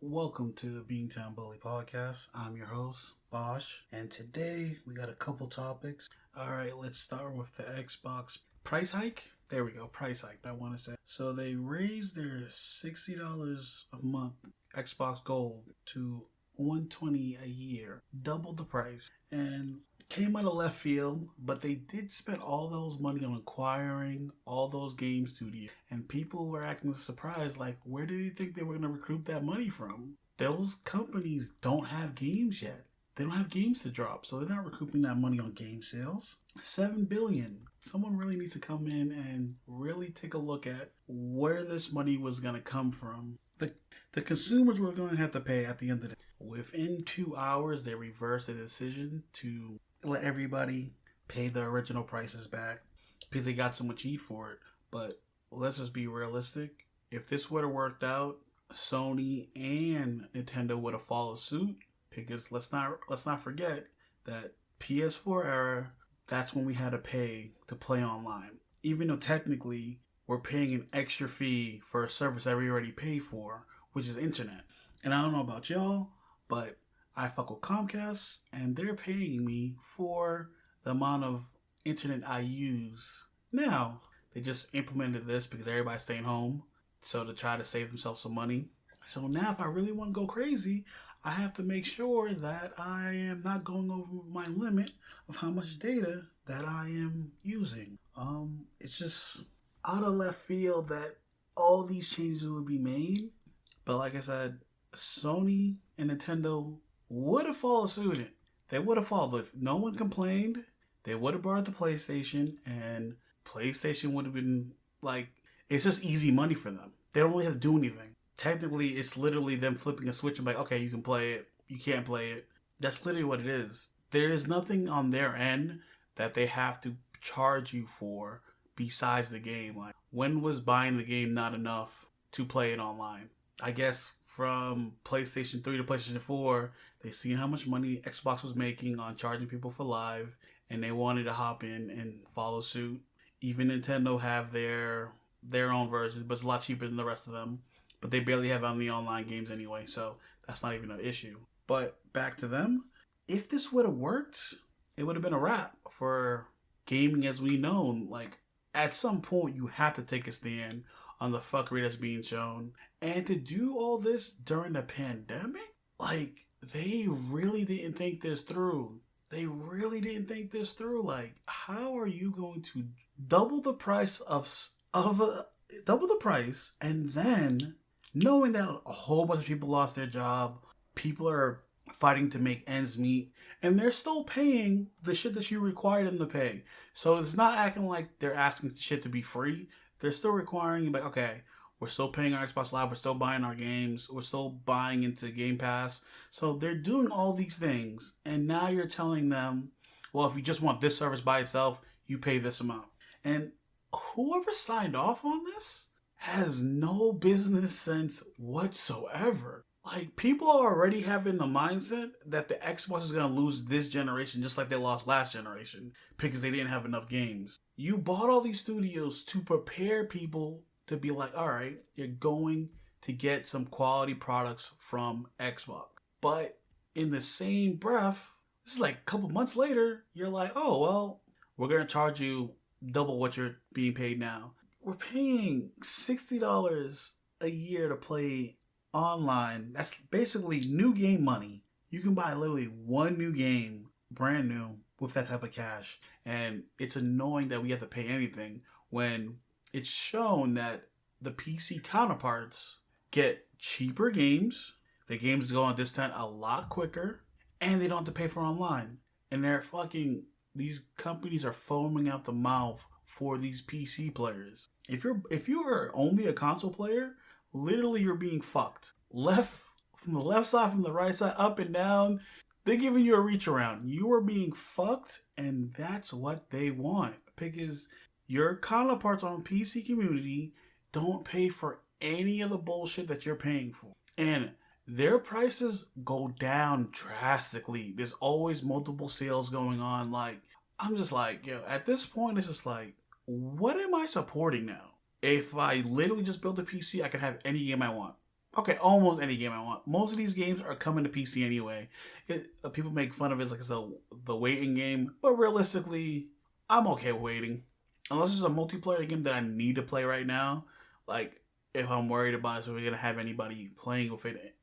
Welcome to the Beantown Bully podcast. I'm your host, Bosch, and today we got a couple topics. Alright, let's start with the Xbox price hike. There we go, price hike, I want to say. So they raised their $60 a month Xbox Gold to $120 a year, doubled the price, and came out of left field, but they did spend all those money on acquiring all those game studios. And people were acting surprised, like, where did they think they were going to recruit that money from? Those companies don't have games yet. They don't have games to drop, so they're not recouping that money on game sales. $7 billion. Someone really needs to come in and really take a look at where this money was going to come from. The consumers were going to have to pay at the end of the day. Within 2 hours, they reversed the decision to let everybody pay the original prices back because they got so much heat for it. But let's just be realistic. If this would have worked out, Sony and Nintendo would have followed suit, because let's not forget that PS4 era, that's when we had to pay to play online. Even though technically we're paying an extra fee for a service that we already pay for, which is internet. And I don't know about y'all, but I fuck with Comcast, and they're paying me for the amount of internet I use. Now, they just implemented this because everybody's staying home, so to try to save themselves some money. So now if I really want to go crazy, I have to make sure that I am not going over my limit of how much data that I am using. It's just out of left field that all these changes would be made. But like I said, Sony and Nintendo would have followed suit. They would have followed. If no one complained, they would have brought the PlayStation, and PlayStation would have been like, it's just easy money for them. They don't really have to do anything. Technically, it's literally them flipping a switch and like, okay, you can play it, you can't play it. That's literally what it is. There is nothing on their end that they have to charge you for besides the game. Like, when was buying the game not enough to play it online? I guess from PlayStation 3 to PlayStation 4, they seen how much money Xbox was making on charging people for live, and they wanted to hop in and follow suit. Even Nintendo have their own versions, but it's a lot cheaper than the rest of them. But they barely have any online games anyway, so that's not even an issue. But back to them. If this would have worked, it would have been a wrap for gaming as we know. Like, at some point, you have to take a stand on the fuckery that's being shown. And to do all this during the pandemic? Like, they really didn't think this through. Like, how are you going to double the price double the price, and then knowing that a whole bunch of people lost their job, people are fighting to make ends meet, and they're still paying the shit that you required them to pay. So it's not acting like they're asking shit to be free. They're still requiring you, like, okay, we're still paying our Xbox Live, we're still buying our games, we're still buying into Game Pass. So they're doing all these things, and now you're telling them, well, if you just want this service by itself, you pay this amount. And whoever signed off on this has no business sense whatsoever. Like, people are already having the mindset that the Xbox is going to lose this generation just like they lost last generation because they didn't have enough games. You bought all these studios to prepare people to be like, all right, you're going to get some quality products from Xbox. But in the same breath, this is like a couple months later, you're like, oh, well, we're going to charge you double what you're being paid now. We're paying $60 a year to play online. That's basically new game money. You can buy literally one new game, brand new, with that type of cash. And it's annoying that we have to pay anything when it's shown that the PC counterparts get cheaper games. The games go on discount a lot quicker, and they don't have to pay for online. And these companies are foaming out the mouth for these PC players. If you are only a console player, literally you're being fucked. From the left side, from the right side, up and down, they're giving you a reach around. You are being fucked, and that's what they want. Because your counterparts on PC community don't pay for any of the bullshit that you're paying for. And their prices go down drastically. There's always multiple sales going on. Like, I'm just like, at this point, it's just like, what am I supporting now? If I literally just built a PC, I can have any game I want. Okay, almost any game I want. Most of these games are coming to PC anyway. People make fun of it like it's the waiting game, but realistically, I'm okay waiting. Unless it's a multiplayer game that I need to play right now. Like, if I'm worried about if we're going to have anybody playing with it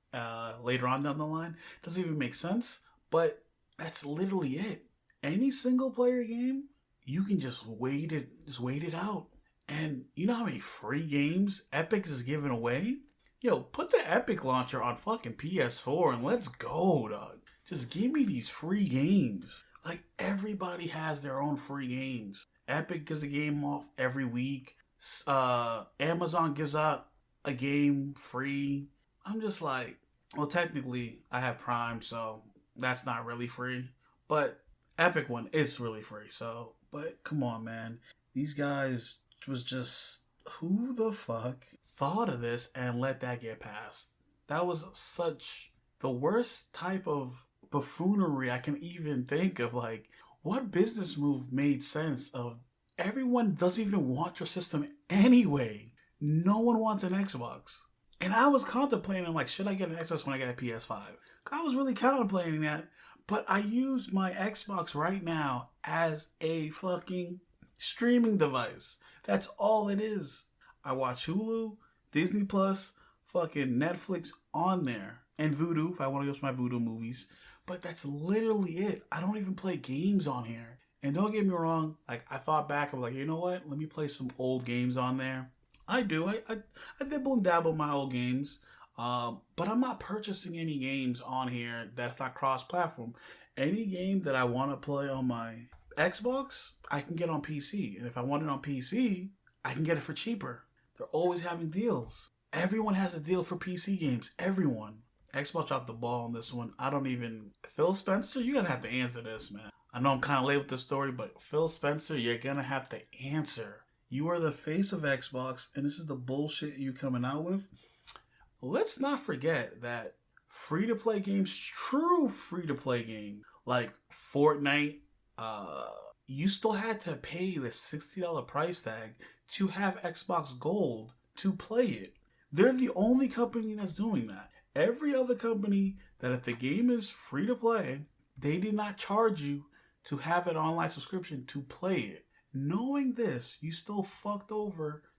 later on down the line, doesn't even make sense. But that's literally it. Any single player game, you can just wait it out. And you know how many free games Epic is giving away? Yo, put the Epic launcher on fucking PS4 and let's go, dog. Just give me these free games. Like, everybody has their own free games. Epic gives a game off every week. Amazon gives out a game free. I'm just like, well, technically, I have Prime, so that's not really free. But Epic one is really free, so. But come on, man. These guys was just, who the fuck thought of this and let that get passed? That was such the worst type of buffoonery I can even think of. Like, what business move made sense of everyone doesn't even want your system anyway? No one wants an Xbox. And I was contemplating, like, should I get an Xbox when I get a PS5? I was really contemplating that, but I use my Xbox right now as a fucking streaming device. That's all it is. I watch Hulu, Disney Plus, fucking Netflix on there, and Vudu if I want to watch my Vudu movies. But that's literally it. I don't even play games on here. And don't get me wrong, like, I thought back, I'm like, you know what? Let me play some old games on there. I do. I dibble and dabble my old games. But I'm not purchasing any games on here that's not cross-platform. Any game that I want to play on my Xbox, I can get on PC. And if I want it on PC, I can get it for cheaper. They're always having deals. Everyone has a deal for PC games. Everyone. Xbox dropped the ball on this one. I don't even... Phil Spencer, you're going to have to answer this, man. I know I'm kind of late with the story, but Phil Spencer, you're going to have to answer. You are the face of Xbox, and this is the bullshit you coming out with. Let's not forget that free-to-play games, true free-to-play game, like Fortnite, you still had to pay the $60 price tag to have Xbox Gold to play it. They're the only company that's doing that. Every other company that if the game is free to play, they did not charge you to have an online subscription to play it. Knowing this, you still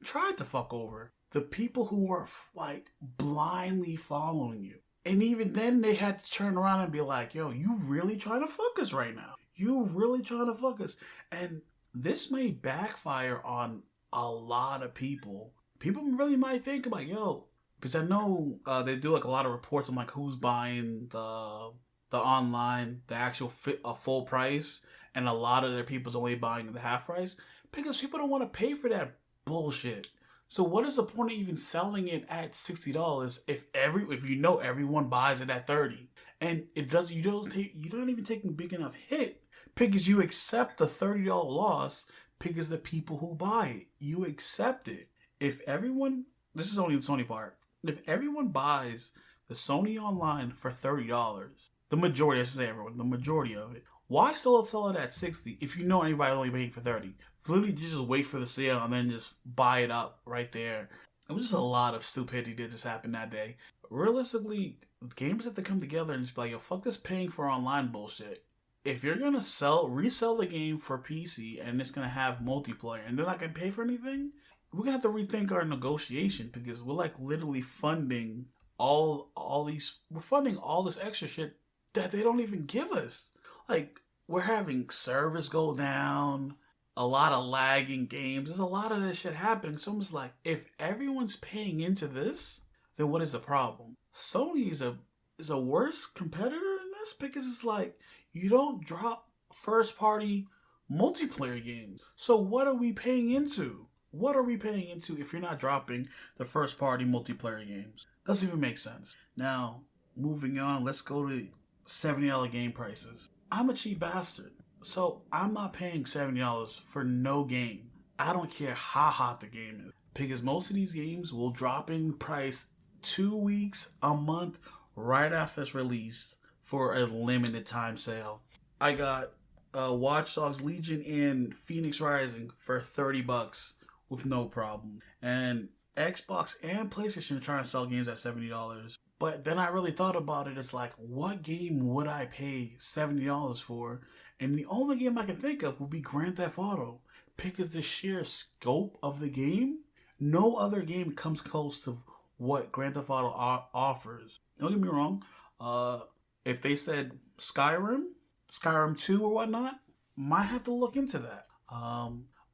tried to fuck over the people who were like blindly following you. And even then they had to turn around and be like, yo, you really trying to fuck us right now. You really trying to fuck us. And this may backfire on a lot of people. People really might think like, yo, because I know they do like a lot of reports on like who's buying the online, the actual full price, and a lot of their people's only buying the half price because people don't want to pay for that bullshit. So what is the point of even selling it at $60 if you know everyone buys it at $30? And it does you're not even taking a big enough hit because you accept the $30 loss because the people who buy it, you accept it. If everyone, this is only the Sony part, if everyone buys the Sony Online for $30, the majority of it, why still sell it at $60 if you know anybody only paying for $30? Literally just wait for the sale and then just buy it up right there. It was just a lot of stupidity that just happened that day. Realistically, gamers have to come together and just be like, yo, fuck this paying for online bullshit. If you're gonna resell the game for PC and it's gonna have multiplayer and they're not gonna pay for anything, we're gonna have to rethink our negotiation because we're like literally funding we're funding all this extra shit that they don't even give us. Like, we're having service go down, a lot of lagging games. There's a lot of this shit happening. So I'm just like, if everyone's paying into this, then what is the problem? Sony is a worse competitor in this because it's like, you don't drop first-party multiplayer games. So what are we paying into? What are we paying into if you're not dropping the first-party multiplayer games? Doesn't even make sense. Now, moving on, let's go to $70 game prices. I'm a cheap bastard, so I'm not paying $70 for no game. I don't care how hot the game is, because most of these games will drop in price 2 weeks, a month, right after it's released for a limited time sale. I got Watch Dogs Legion and Phoenix Rising for $30 with no problem. And Xbox and PlayStation are trying to sell games at $70. But then I really thought about it. It's like, what game would I pay $70 for? And the only game I can think of would be Grand Theft Auto. Because the sheer scope of the game, no other game comes close to what Grand Theft Auto offers. Don't get me wrong. If they said Skyrim 2 or whatnot, might have to look into that.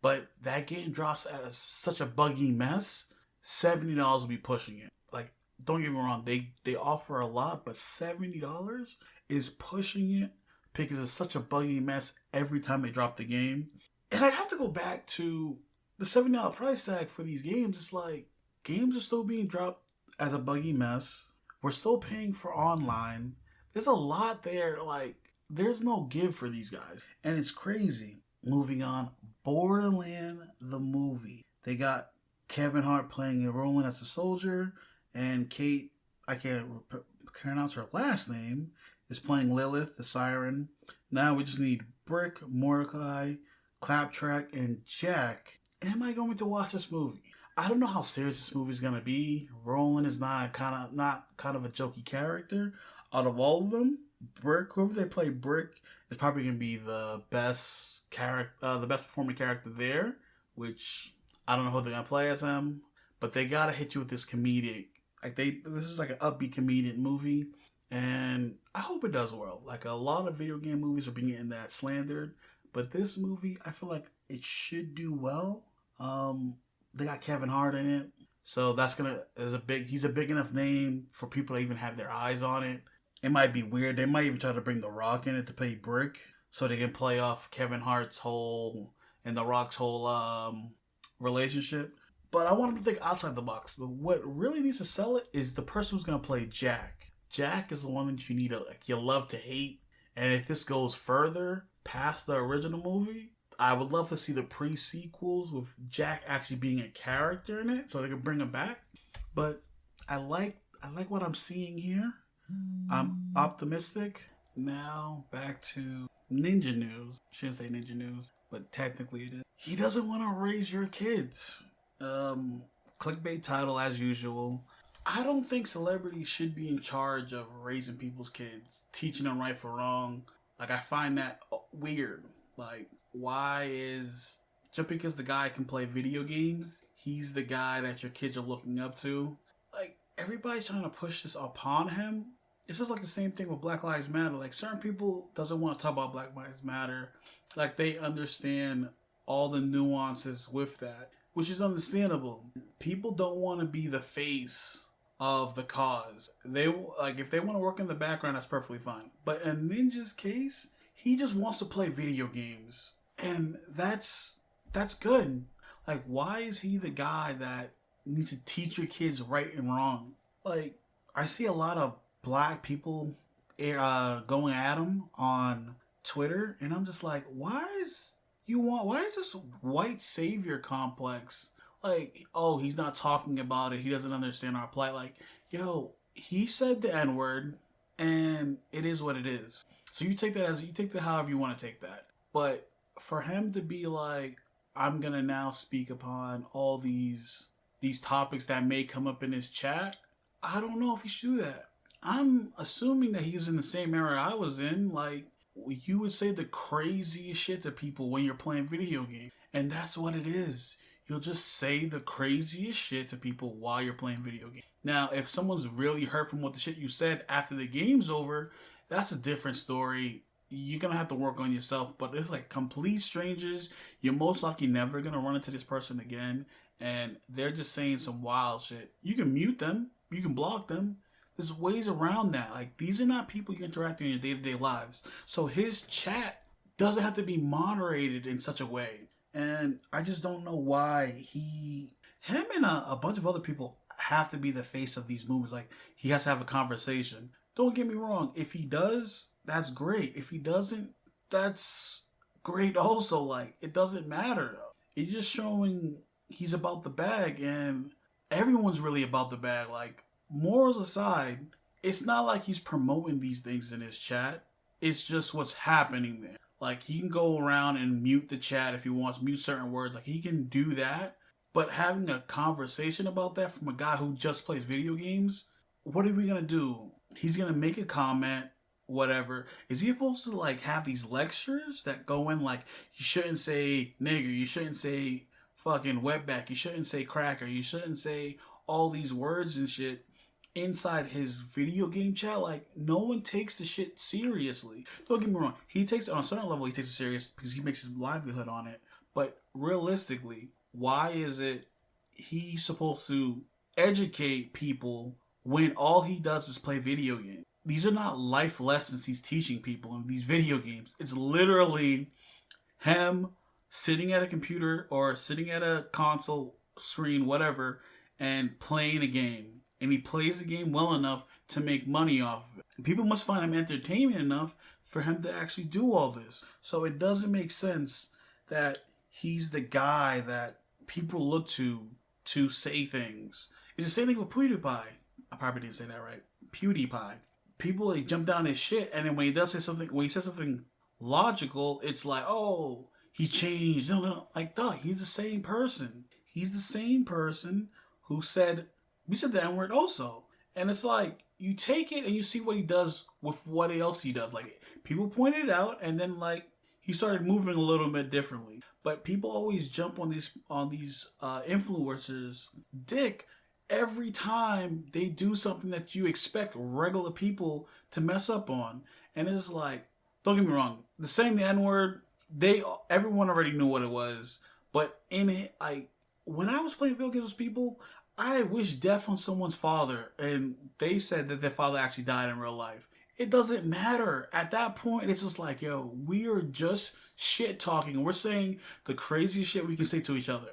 But that game drops as such a buggy mess. $70 will be pushing it. Like, don't get me wrong, they offer a lot, but $70 is pushing it because it's such a buggy mess every time they drop the game. And I have to go back to the $70 price tag for these games. It's like, games are still being dropped as a buggy mess. We're still paying for online. There's a lot there. Like, there's no give for these guys. And it's crazy. Moving on, Borderlands, the movie. They got Kevin Hart playing Roland as a soldier, and Kate, I can't pronounce her last name, is playing Lilith, the siren. Now we just need Brick, Mordecai, Claptrap, and Jack. Am I going to watch this movie? I don't know how serious this movie is going to be. Roland is not kind of a jokey character. Out of all of them, Brick, whoever they play Brick, is probably going to be the best performing character there, which I don't know who they're going to play as him, but they got to hit you with this comedic. This is like an upbeat comedic movie, and I hope it does well. Like, a lot of video game movies are being getting that slandered, but this movie, I feel like it should do well. They got Kevin Hart in it, so he's a big enough name for people to even have their eyes on it. It might be weird. They might even try to bring The Rock in it to play Brick, so they can play off Kevin Hart's and The Rock's whole relationship. But I want them to think outside the box. What really needs to sell it is the person who's going to play Jack. Jack is the one that you love to hate. And if this goes further past the original movie, I would love to see the pre-sequels with Jack actually being a character in it, so they can bring him back. But I like what I'm seeing here. I'm optimistic. Now back to Ninja News. Shouldn't say Ninja News, but technically it is. He doesn't want to raise your kids. Clickbait title as usual. I don't think celebrities should be in charge of raising people's kids, teaching them right for wrong. Like, I find that weird. Like, why is, just because the guy can play video games, he's the guy that your kids are looking up to? Like, everybody's trying to push this upon him. It's just like the same thing with Black Lives Matter. Like, certain people doesn't want to talk about Black Lives Matter. Like, they understand all the nuances with that, which is understandable. People don't want to be the face of the cause. If they want to work in the background, that's perfectly fine. But in Ninja's case, he just wants to play video games, and that's good. Like, why is he the guy that needs to teach your kids right and wrong? Like, I see a lot of black people going at him on Twitter, and I'm just like, why is this white savior complex? Like, oh, he's not talking about it, he doesn't understand our plight. Like, yo, he said the N-word, and it is what it is. So you take that however you want to take that. But for him to be like, I'm gonna now speak upon all these topics that may come up in his chat, I don't know if he should do that. I'm assuming that he's in the same era I was in. Like, you would say the craziest shit to people when you're playing video games. And that's what it is. You'll just say the craziest shit to people while you're playing video games. Now, if someone's really hurt from what the shit you said after the game's over, that's a different story. You're going to have to work on yourself. But it's like complete strangers. You're most likely never going to run into this person again. And they're just saying some wild shit. You can mute them. You can block them. There's ways around that. Like, these are not people you interact with in your day-to-day lives. So his chat doesn't have to be moderated in such a way. And I just don't know why him and a bunch of other people have to be the face of these movies. Like, he has to have a conversation. Don't get me wrong. If he does, that's great. If he doesn't, that's great also. Like, it doesn't matter. It's just showing he's about the bag, and everyone's really about the bag. Like, morals aside, it's not like he's promoting these things in his chat. It's just what's happening there. Like, he can go around and mute the chat if he wants, mute certain words. Like, he can do that. But having a conversation about that from a guy who just plays video games, what are we gonna do? He's gonna make a comment, whatever. Is he supposed to like have these lectures that go in like, you shouldn't say nigger, you shouldn't say fucking wetback, you shouldn't say cracker, you shouldn't say all these words and shit inside his video game chat? Like, no one takes the shit seriously. Don't get me wrong, he takes it on a certain level, he takes it serious because he makes his livelihood on it. But realistically, why is it he's supposed to educate people when all he does is play video games? These are not life lessons he's teaching people in these video games. It's literally him sitting at a computer or sitting at a console screen, whatever, and playing a game. And he plays the game well enough to make money off of it. People must find him entertaining enough for him to actually do all this. So it doesn't make sense that he's the guy that people look to say things. It's the same thing with PewDiePie. I probably didn't say that right. PewDiePie. People like jump down his shit, and then when he does say something, when he says something logical, it's like, oh, he's changed. No. Like, dog, he's the same person. He's the same person who said, we said the N-word also. And it's like, you take it and you see what he does with what else he does. Like, people pointed it out, and then like he started moving a little bit differently. But people always jump on these influencers' dick every time they do something that you expect regular people to mess up on. And it's like, don't get me wrong, the saying the N-word, everyone already knew what it was. But in it, when I was playing video games with people, I wish death on someone's father, and they said that their father actually died in real life. It doesn't matter. At that point, it's just like, yo, we are just shit talking. We're saying the craziest shit we can say to each other.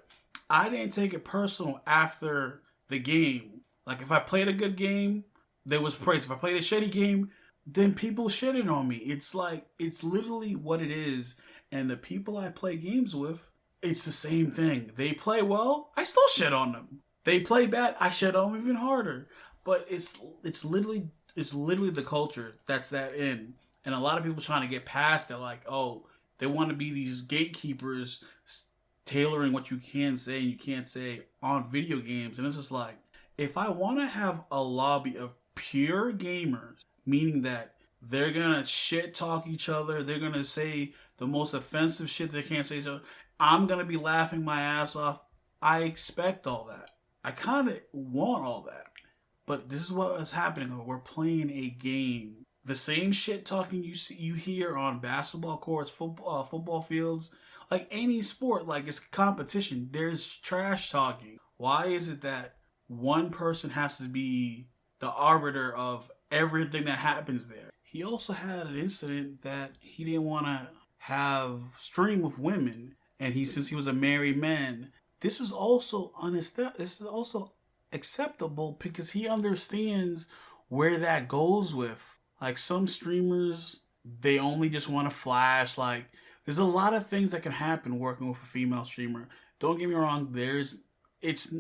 I didn't take it personal after the game. Like, if I played a good game, there was praise. If I played a shitty game, then people shitting on me. It's like, it's literally what it is. And the people I play games with, it's the same thing. They play well, I still shit on them. They play bad, I shit on them even harder. But it's literally the culture that's that in. And a lot of people trying to get past it, like, oh, they want to be these gatekeepers tailoring what you can say and you can't say on video games. And it's just like, if I want to have a lobby of pure gamers, meaning that they're going to shit talk each other, they're going to say the most offensive shit they can't say to each other, I'm going to be laughing my ass off. I expect all that. I kind of want all that. But this is what is happening. We're playing a game. The same shit talking you hear on basketball courts, football fields, like any sport, like it's competition. There's trash talking. Why is it that one person has to be the arbiter of everything that happens there? He also had an incident that he didn't want to have stream with women, and since he was a married man, this is also acceptable because he understands where that goes with. Like, some streamers, they only just want to flash. Like, there's a lot of things that can happen working with a female streamer. Don't get me wrong, it's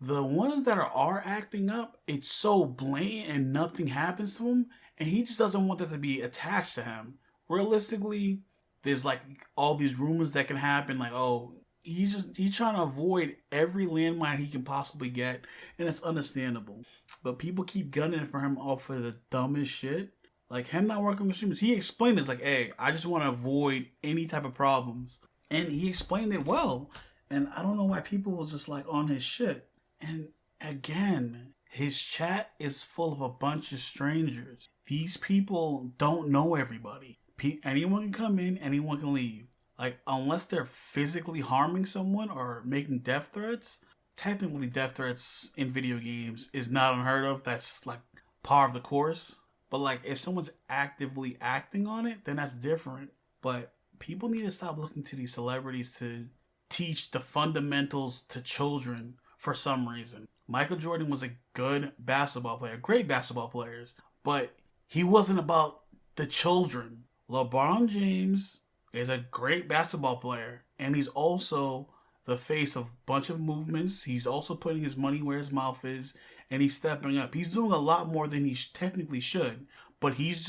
the ones that are acting up, it's so blatant and nothing happens to them, and he just doesn't want that to be attached to him. Realistically, there's like all these rumors that can happen, like, oh, he's trying to avoid every landmine he can possibly get, and it's understandable. But people keep gunning for him off of the dumbest shit. Like, him not working with streamers, he explained it. It's like, hey, I just want to avoid any type of problems. And he explained it well. And I don't know why people was just like on his shit. And again, his chat is full of a bunch of strangers. These people don't know everybody. Anyone can come in, anyone can leave. Like, unless they're physically harming someone or making death threats, technically death threats in video games is not unheard of. That's like par of the course. But like, if someone's actively acting on it, then that's different. But people need to stop looking to these celebrities to teach the fundamentals to children for some reason. Michael Jordan was a good basketball player, great basketball players, but he wasn't about the children. LeBron James is a great basketball player, and he's also the face of a bunch of movements. He's also putting his money where his mouth is, and he's stepping up. He's doing a lot more than he technically should, but he's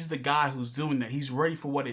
the guy who's doing that. He's ready for what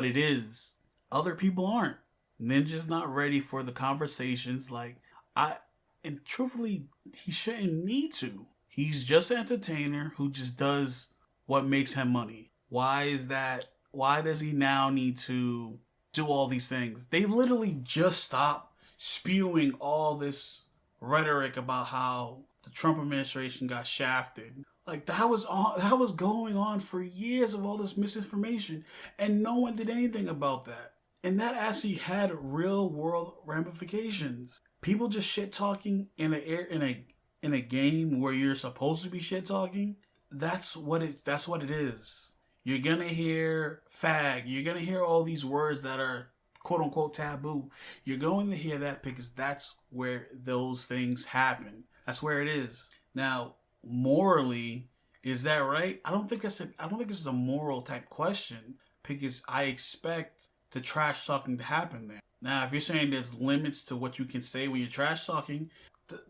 it is. Other people aren't. Ninja's not ready for the conversations. Like, And truthfully, he shouldn't need to. He's just an entertainer who just does what makes him money. Why is that? Why does he now need to do all these things? They literally just stopped spewing all this rhetoric about how the Trump administration got shafted. Like that was going on for years of all this misinformation, and no one did anything about that. And that actually had real world ramifications. People just shit talking in a game where you're supposed to be shit talking. That's what it is. You're gonna hear fag. You're gonna hear all these words that are quote unquote taboo. You're going to hear that because that's where those things happen. That's where it is. Now, morally, is that right? I don't think it's a moral type question because I expect the trash talking to happen there. Now, if you're saying there's limits to what you can say when you're trash talking,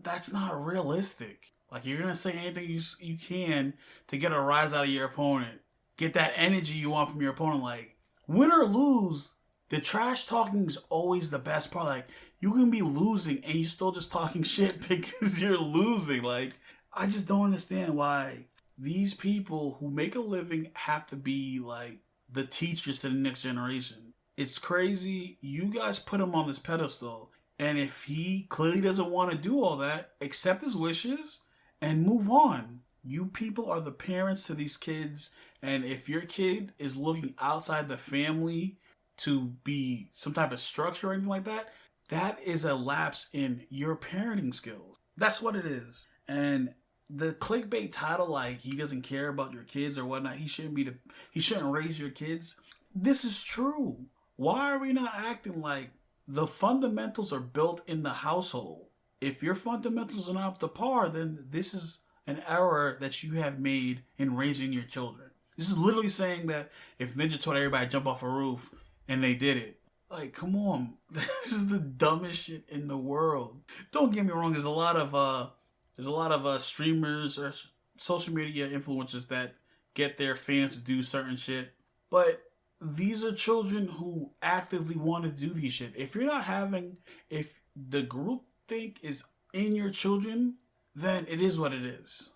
that's not realistic. Like, you're gonna say anything you can to get a rise out of your opponent, get that energy you want from your opponent. Like, win or lose, the trash talking is always the best part. Like, you can be losing and you still just talking shit because you're losing. Like, I just don't understand why these people who make a living have to be like the teachers to the next generation. It's crazy. You guys put him on this pedestal, and if he clearly doesn't want to do all that, accept his wishes and move on. You people are the parents to these kids, and if your kid is looking outside the family to be some type of structure or anything like that, that is a lapse in your parenting skills. That's what it is. And the clickbait title, like he doesn't care about your kids or whatnot, he shouldn't raise your kids. This is true. Why are we not acting like the fundamentals are built in the household? If your fundamentals are not up to par, then this is an error that you have made in raising your children. This is literally saying that if Ninja told everybody to jump off a roof and they did it, like, come on, this is the dumbest shit in the world. Don't get me wrong. There's a lot of streamers or social media influencers that get their fans to do certain shit, but these are children who actively want to do these shit. If the group think is in your children, then it is what it is.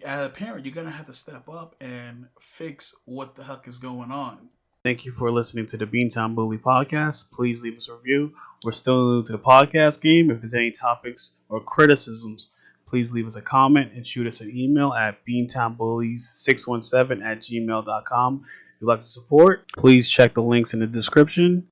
As a parent, you're going to have to step up and fix what the heck is going on. Thank you for listening to the Beantown Bully podcast. Please leave us a review. We're still new to the podcast game. If there's any topics or criticisms, please leave us a comment and shoot us an email at beantownbullies617@gmail.com. If you'd like to support, please check the links in the description.